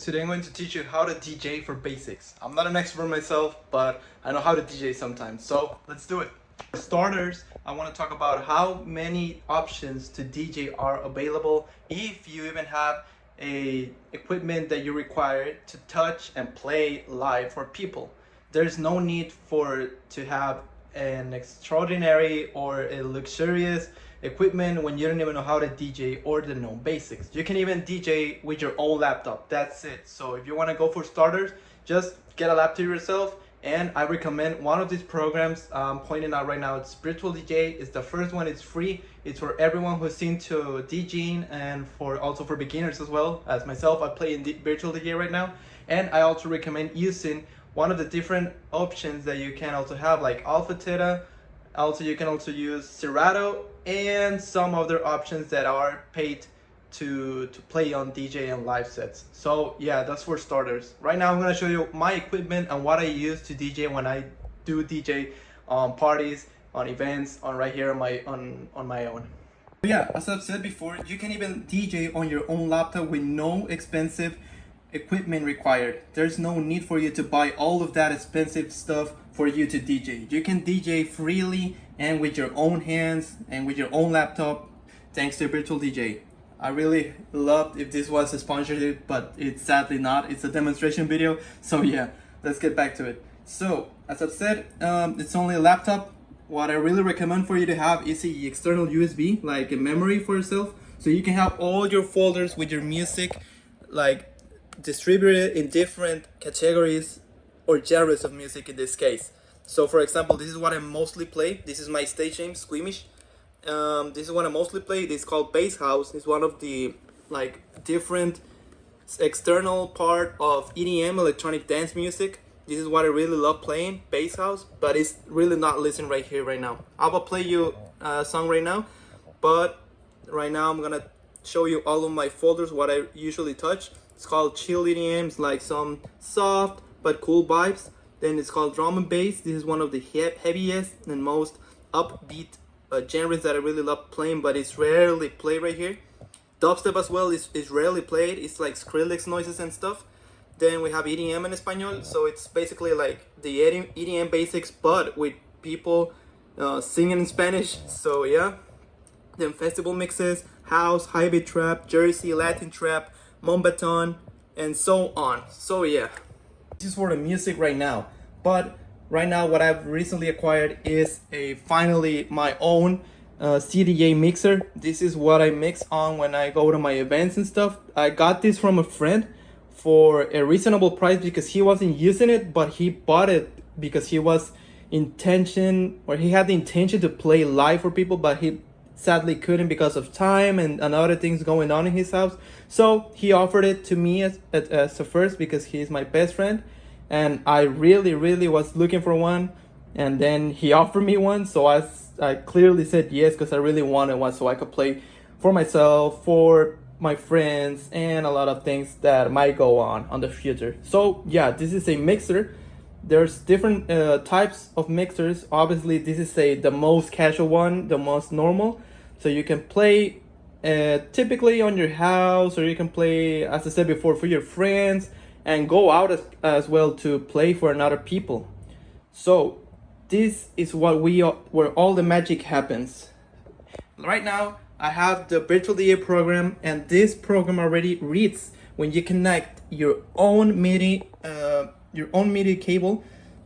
Today I'm going to teach you how to DJ for basics. I'm not an expert myself, but I know how to DJ sometimes, so let's do it. For starters, I want to talk about how many options to DJ are available if you even have a equipment that you require to touch and play live for people. There's no need to have an extraordinary or a luxurious equipment when you don't even know how to DJ or the known basics. You can even DJ with your own laptop. That's it. So if you want to go for starters, just get a laptop yourself, and I recommend one of these programs I'm pointing out right now. It's Virtual DJ. It's the first one. It's free. It's for everyone who's into DJing and also for beginners as well as myself. I play in Virtual DJ right now, and I also recommend using one of the different options that you can also have, like Alpha Theta. Also, you can also use Serato and some other options that are paid to play on DJ and live sets. So yeah, that's for starters. Right now I'm going to show you my equipment and what I use to DJ when I do DJ on parties, on events, on right here on my own. Yeah, as I've said before, you can even DJ on your own laptop with no expensive equipment required. There's no need for you to buy all of that expensive stuff for you to DJ. You can DJ freely and with your own hands and with your own laptop thanks to Virtual DJ. I really loved if this was a sponsorship, but it's sadly not. It's a demonstration video. So yeah, let's get back to it. So as I've said, it's only a laptop. What I really recommend for you to have is the external USB, like a memory for yourself, so you can have all your folders with your music like distributed in different categories or genres of music in this case. So for example, this is what I mostly play. This is my stage name, Squeamish. This is what I mostly play. This is called Bass House. It's one of the different external part of EDM, electronic dance music. This is what I really love playing, Bass House, but it's really not listening right here right now. I will play you a song right now, but right now I'm gonna show you all of my folders, what I usually touch. It's called chill EDMs, like some soft but cool vibes. Then it's called drum and bass. This is one of the heaviest and most upbeat genres that I really love playing, but it's rarely played right here. Dubstep as well is rarely played. It's like Skrillex noises and stuff. Then we have EDM in Espanol, so it's basically like the EDM basics, but with people singing in Spanish. So yeah. Then festival mixes, house, high-beat trap, Jersey, Latin trap, Mombaton, and so on. So yeah, this is for the music right now. But right now what I've recently acquired is finally my own CDJ mixer. This is what I mix on when I go to my events and stuff. I got this from a friend for a reasonable price because he wasn't using it, but he bought it because he had the intention to play live for people, but he sadly couldn't because of time and other things going on in his house. So he offered it to me as a first because he's my best friend, and I really was looking for one, and then he offered me one, so I clearly said yes because I really wanted one so I could play for myself, for my friends, and a lot of things that might go on the future. So yeah, this is a mixer. There's different types of mixers. Obviously this is the most casual one, the most normal, so you can play typically on your house, or you can play, as I said before, for your friends, and go out as well to play for another people. So this is where all the magic happens. Right now I have the Virtual DJ program, and this program already reads when you connect your own MIDI cable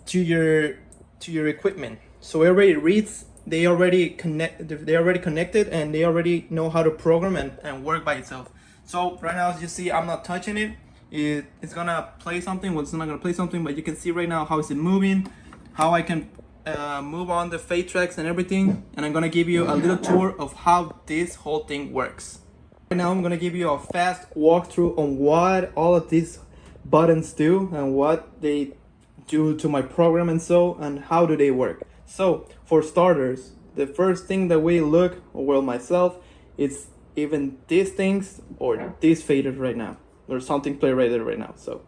to your equipment. So it already reads. They already connected, and they already know how to program and work by itself. So right now, as you see, I'm not touching it. It's gonna play something. Well, it's not gonna play something, but you can see right now how it's moving, how I can move on the fade tracks and everything. And I'm gonna give you a little tour of how this whole thing works. Right now, I'm gonna give you a fast walkthrough on what all of these buttons do and what they do to my program and how do they work. So for starters, the first thing that we look, or well myself, is even these things or these faders right now, or something play right now. So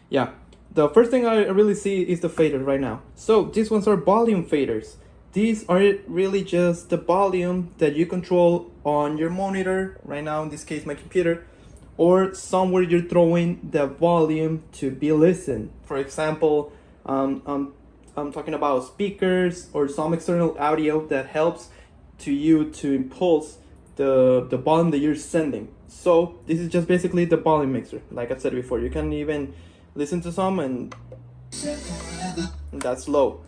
yeah, the first thing I really see is the faders right now. So these ones are volume faders. These are really just the volume that you control on your monitor right now, in this case my computer, or somewhere you're throwing the volume to be listened. For example, I'm talking about speakers or some external audio that helps to you to impulse the volume that you're sending. So this is just basically the volume mixer. Like I said before, you can even listen to some and that's low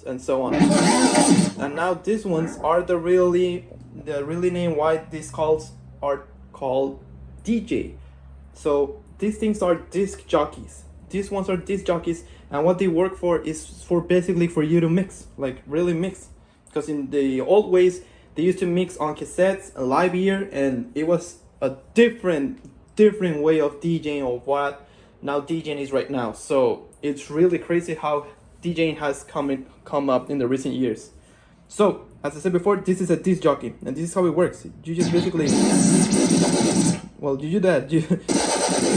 and so on. And now these ones are the really name why these calls are called DJ. So these things are disc jockeys. These ones are disc jockeys, and what they work for is for basically for you to mix, like really mix. Because in the old ways, they used to mix on cassettes, a live ear, and it was a different way of DJing of what now DJing is right now. So it's really crazy how DJing has come up in the recent years. So as I said before, this is a disc jockey, and this is how it works. You just basically, well, you do that. You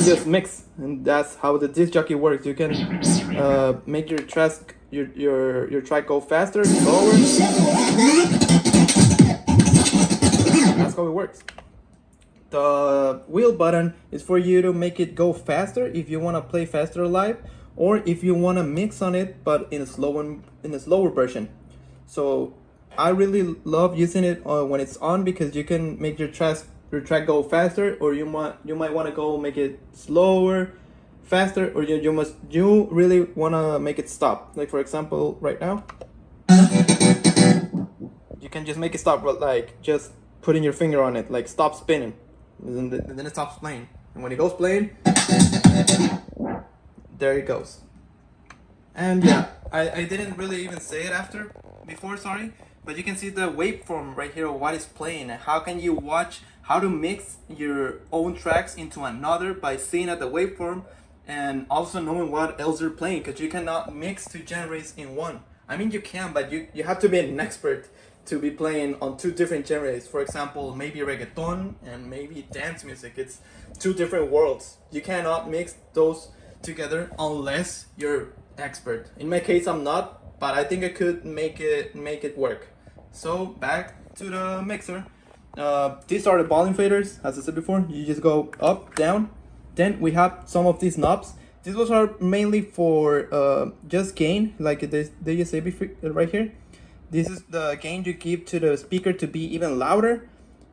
just mix, and that's how the disc jockey works. You can make your track go faster, slower. That's how it works. The wheel button is for you to make it go faster if you want to play faster live, or if you want to mix on it but in a slower version. So I really love using it when it's on, because you can make your track go faster, or you might want to go make it slower, faster, or you really want to make it stop. Like for example, right now, you can just make it stop, but like just putting your finger on it, like stop spinning, and then it stops playing. And when it goes playing, there it goes. And yeah, I didn't really even say it before, sorry, but you can see the waveform right here of what is playing, and how can you watch how to mix your own tracks into another by seeing at the waveform and also knowing what else you're playing, because you cannot mix two genres in one. I mean, you can, but you have to be an expert to be playing on two different genres. For example, maybe reggaeton and maybe dance music. It's two different worlds. You cannot mix those together unless you're expert. In my case, I'm not, but I think I could make it work. So back to the mixer. These are the volume faders. As I said before, you just go up, down. Then we have some of these knobs. These ones are mainly for just gain, like they just say right here. This is the gain you give to the speaker to be even louder.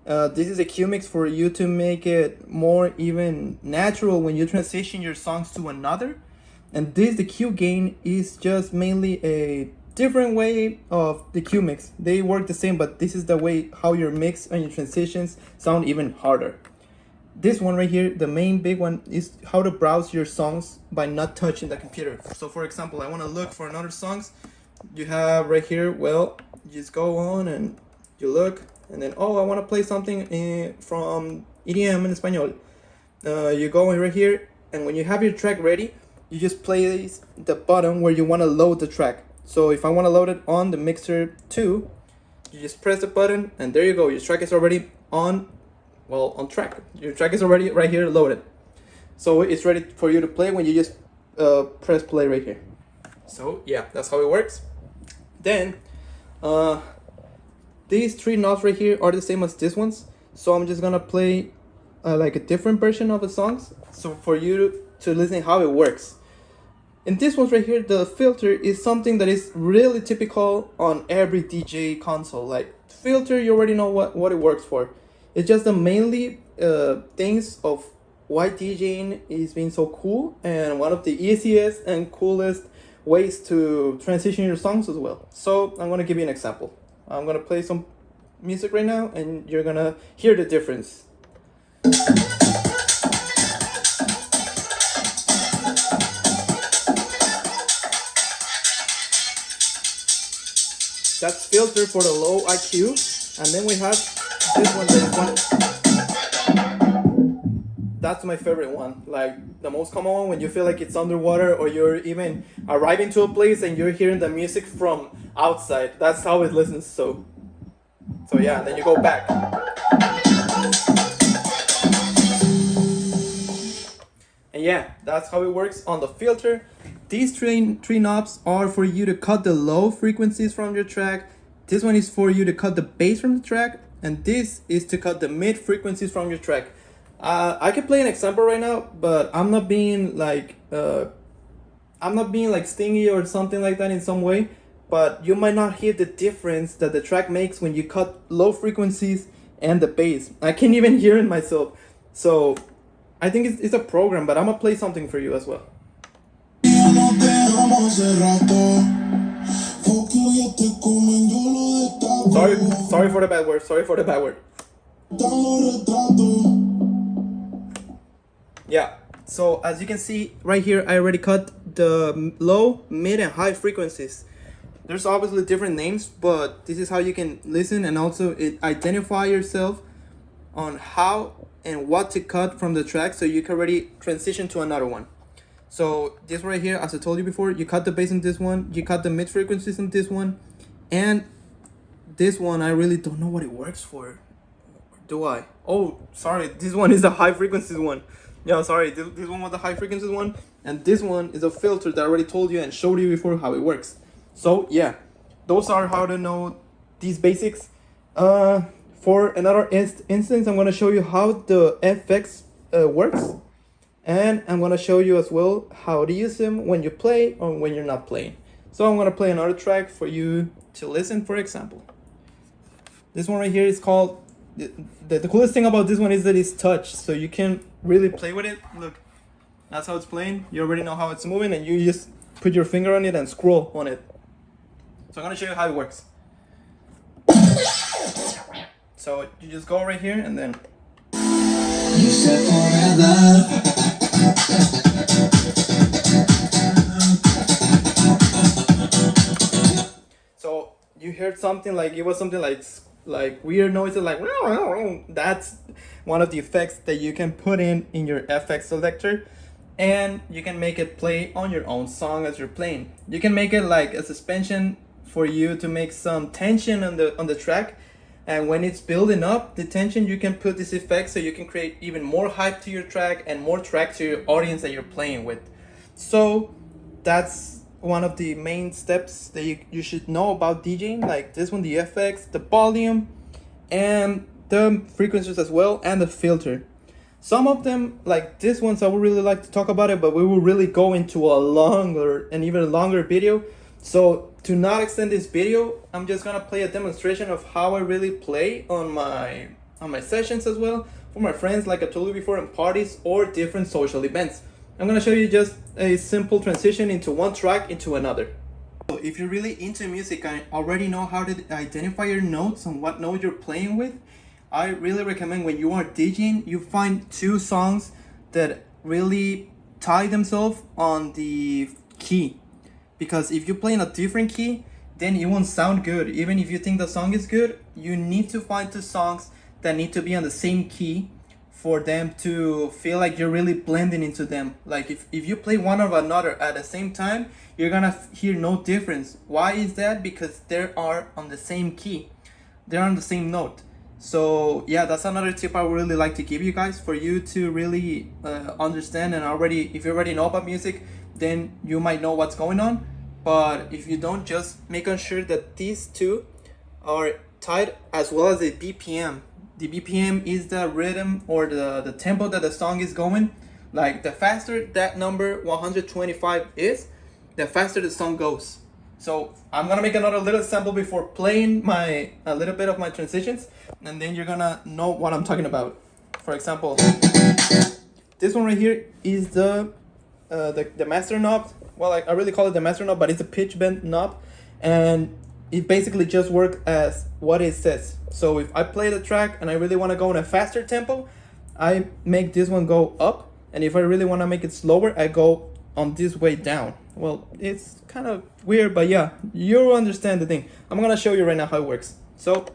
This is a Q mix for you to make it more even natural when you transition your songs to another. And the Q gain is just mainly a different way of the Q mix. They work the same, but this is the way how your mix and your transitions sound even harder. This one right here, the main big one, is how to browse your songs by not touching the computer. So for example, I want to look for another songs. You have right here, well, you just go on and you look, and then, oh, I want to play something from EDM in Espanol. You go in right here, and when you have your track ready, you just place the button where you want to load the track. So if I want to load it on the mixer 2, you just press the button, and there you go. Your track is already on track. Your track is already right here loaded. So it's ready for you to play when you just press play right here. So yeah, that's how it works. Then these three knobs right here are the same as these ones. So I'm just gonna play like a different version of the songs, so for you to listen how it works. In this one right here, the filter is something that is really typical on every DJ console. Like filter, you already know what it works for. It's just the mainly things of why DJing is being so cool, and one of the easiest and coolest ways to transition your songs as well. So I'm gonna give you an example. I'm gonna play some music right now, and you're gonna hear the difference. That's filter for the low IQ, and then we have this one that is one. That's my favorite one, like the most common one when you feel like it's underwater, or you're even arriving to a place and you're hearing the music from outside. That's how it listens. So yeah, then you go back. And yeah, that's how it works on the filter. These three knobs are for you to cut the low frequencies from your track. This one is for you to cut the bass from the track, and this is to cut the mid frequencies from your track. I can play an example right now, but I'm not being like stingy or something like that in some way. But you might not hear the difference that the track makes when you cut low frequencies and the bass. I can't even hear it myself. So I think it's a program, but I'm gonna play something for you as well. Sorry for the bad word. Sorry for the bad word. Yeah, so as you can see right here, I already cut the low, mid, and high frequencies. There's obviously different names, but this is how you can listen and also identify yourself on how and what to cut from the track so you can already transition to another one. So this right here, as I told you before, you cut the bass on this one, you cut the mid frequencies on this one, and this one I really don't know what it works for. Do I? Oh, sorry, this one is a high frequencies one. Yeah, sorry, this one was the high frequencies one, and this one is a filter that I already told you and showed you before how it works. So yeah, those are how to know these basics. For another instance, I'm gonna show you how the FX works, and I'm gonna show you as well how to use them when you play or when you're not playing. So I'm gonna play another track for you to listen. For example, this one right here is called. The coolest thing about this one is that it's touch, so you can really play with it. Look, that's how it's playing. You already know how it's moving, and you just put your finger on it and scroll on it. So I'm gonna show you how it works. So you just go right here and then. You said forever. So you heard something like it was something like weird noises like that's one of the effects that you can put in your FX selector, and you can make it play on your own song as you're playing. You can make it like a suspension for you to make some tension on the track, and when it's building up the tension, you can put this effect so you can create even more hype to your track and more track to your audience that you're playing with. So that's one of the main steps that you should know about DJing, like this one, the FX, the volume, and the frequencies as well, and the filter. Some of them, like this ones, I would really like to talk about it, but we will really go into a longer and even longer video. So to not extend this video, I'm just gonna play a demonstration of how I really play on my sessions as well, for my friends, like I told you before, in parties or different social events. I'm gonna show you just a simple transition into one track into another. So if you're really into music and already know how to identify your notes and what note you're playing with, I really recommend when you are DJing, you find two songs that really tie themselves on the key. Because if you play in a different key, then it won't sound good. Even if you think the song is good, you need to find two songs that need to be on the same key for them to feel like you're really blending into them. Like if you play one or another at the same time, you're gonna hear no difference. Why is that? Because they are on the same key. They're on the same note. So yeah, that's another tip I would really like to give you guys, for you to really understand, and if you already know about music, then you might know what's going on. But if you don't, just making sure that these two are tied, as well as the BPM. The BPM is the rhythm or the tempo that the song is going. Like the faster that number 125 is, the faster the song goes. So I'm gonna make another little sample before playing a little bit of my transitions, and then you're gonna know what I'm talking about. For example, this one right here is the master knob. Well, I really call it the master knob, but it's a pitch bend knob, and it basically just works as what it says. So if I play the track and I really want to go in a faster tempo, I make this one go up, and if I really want to make it slower, I go on this way down. Well, it's kind of weird, but yeah, you understand the thing. I'm gonna show you right now how it works. So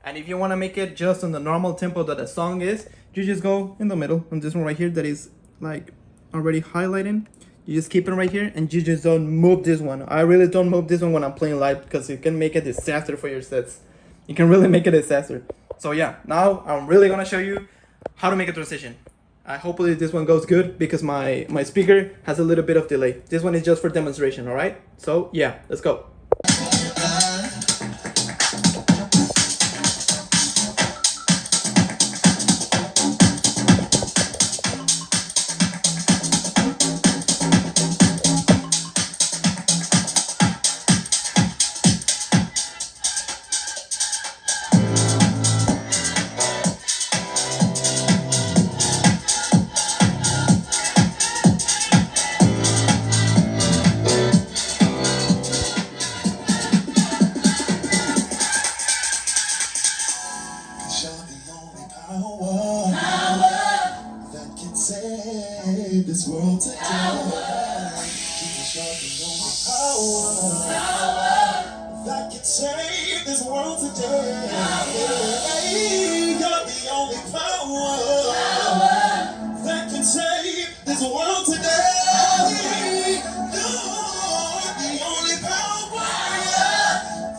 and if you want to make it just on the normal tempo that the song is, you just go in the middle on this one right here that is like already highlighting. You just keep it right here, and you just don't move this one. I really don't move this one when I'm playing live, because it can make a disaster for your sets. You can really make a disaster. So yeah, now I'm really gonna show you how to make a transition. Hopefully this one goes good because my speaker has a little bit of delay. This one is just for demonstration, all right? So yeah, let's go. This world today, Jesus, you're the only power that can save this world today. You're the only power that can save this world today. You're the only power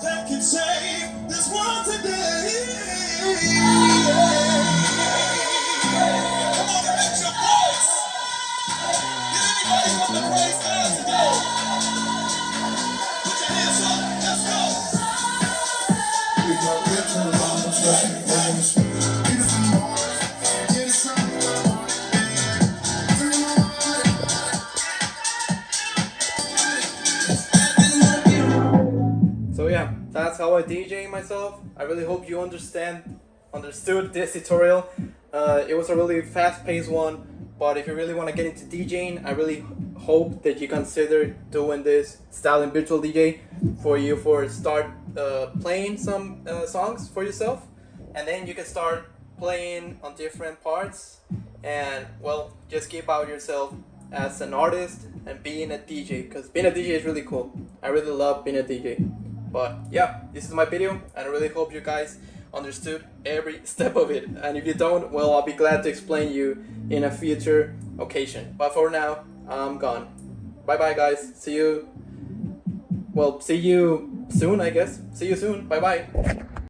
that can save this world today. Come on and lift your voice. Anybody want to praise God today? Put your hands up. Let's go. We got rich and long track. So yeah, that's how I DJ myself. I really hope you understood this tutorial. It was a really fast-paced one, but if you really want to get into DJing, I really hope that you consider doing this style in virtual DJ for start playing some songs for yourself, and then you can start playing on different parts, and well, just keep out yourself as an artist and being a DJ, because being a DJ is really cool. I really love being a DJ. But yeah, this is my video, and I really hope you guys understood every step of it. And if you don't, well, I'll be glad to explain you in a future occasion. But for now, I'm gone. Bye bye, guys. See you. Well, see you soon, I guess. See you soon. Bye bye.